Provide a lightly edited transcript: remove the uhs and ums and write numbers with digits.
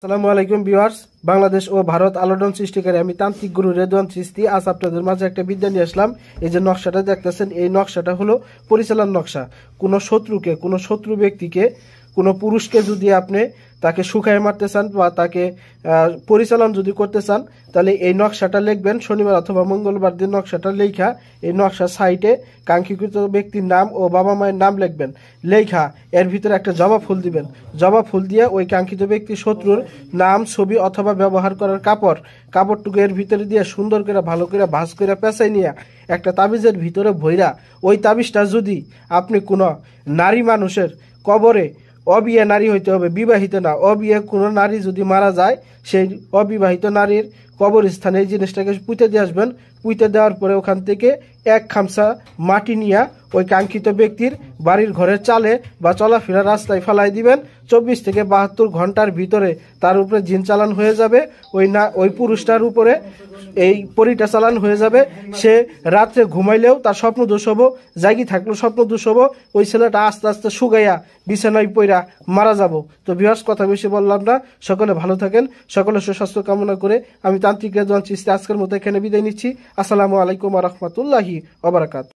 আসসালামু আলাইকুম ভিউয়ার্স। বাংলাদেশ ও ভারত আলোড়ন সৃষ্টিকারী আমি তান্ত্রিক গুরু রেদওয়ান চিশতি আজ আপনাদের মাঝে একটা বিদ্যা নিয়ে আসলাম। এই যে নকশাটা দেখতেছেন, এই নকশাটা হলো পরিচালন নকশা। কোনো শত্রু ব্যক্তিকে, কোনো পুরুষকে যদি আপনি তাকে শুকায় মারতে চান বা তাকে পরিচালন যদি করতে চান, তাহলে এই নকশাটা লিখবেন। শনিবার অথবা মঙ্গলবার দিন নকশাটা লেখা এই নকশার সাইটে কাঙ্ক্ষিত ব্যক্তির নাম ও বাবা মায়ের নাম লিখবেন। লেখা এর ভিতরে একটা জবা ফুল দিবেন। জবা ফুল দিয়ে ওই কাঙ্ক্ষিত ব্যক্তির শত্রুর নাম, ছবি অথবা ব্যবহার করার কাপড়টুকু এর ভিতরে দিয়ে সুন্দর করে ভালো করে ভাঁজ করে পেঁচাই নিয়ে একটা তাবিজের ভিতরে ভইরা, ওই তাবিজটা যদি আপনি কোনো নারী মানুষের কবরে, অবিয়ে নারী হইতে হবে, বিবাহিত না, অবিয়ে কোনো নারী যদি মারা যায়, সেই অবিবাহিত নারীর কবরস্থানে এই জিনিসটাকে পুঁতে দিয়ে আসবেন। পুঁতে দেওয়ার পরে ওখান থেকে এক খামসা মাটি নিয়ে ওই কাঙ্ক্ষিত ব্যক্তির বাড়ির ঘরের চালে বা চলাফেরা রাস্তায় ফেলাই দিবেন। 24 থেকে 72 ঘন্টার ভিতরে তার উপরে জিন চালান হয়ে যাবে। ওই পুরুষটার উপরে এই পরিটা চালান হয়ে যাবে। সে রাত্রে ঘুমাইলেও তার স্বপ্ন দোষ হবো, জাগি থাকলেও স্বপ্ন দোষ হবো। ওই ছেলেটা আস্তে আস্তে শুকাইয়া বিছানায় পইরা মারা যাব। তো ভিউয়ার্স, কথা বেশি বললাম না, সকলে ভালো থাকেন, সকলে সুস্বাস্থ্য কামনা করে আমি তান্ত্রিক রেদওয়ান চিশতি আজকের মতো এখানে বিদায় নিচ্ছি। আসসালামু আলাইকুম ওয়া রাহমাতুল্লাহি ওয়া বারাকাতুহু।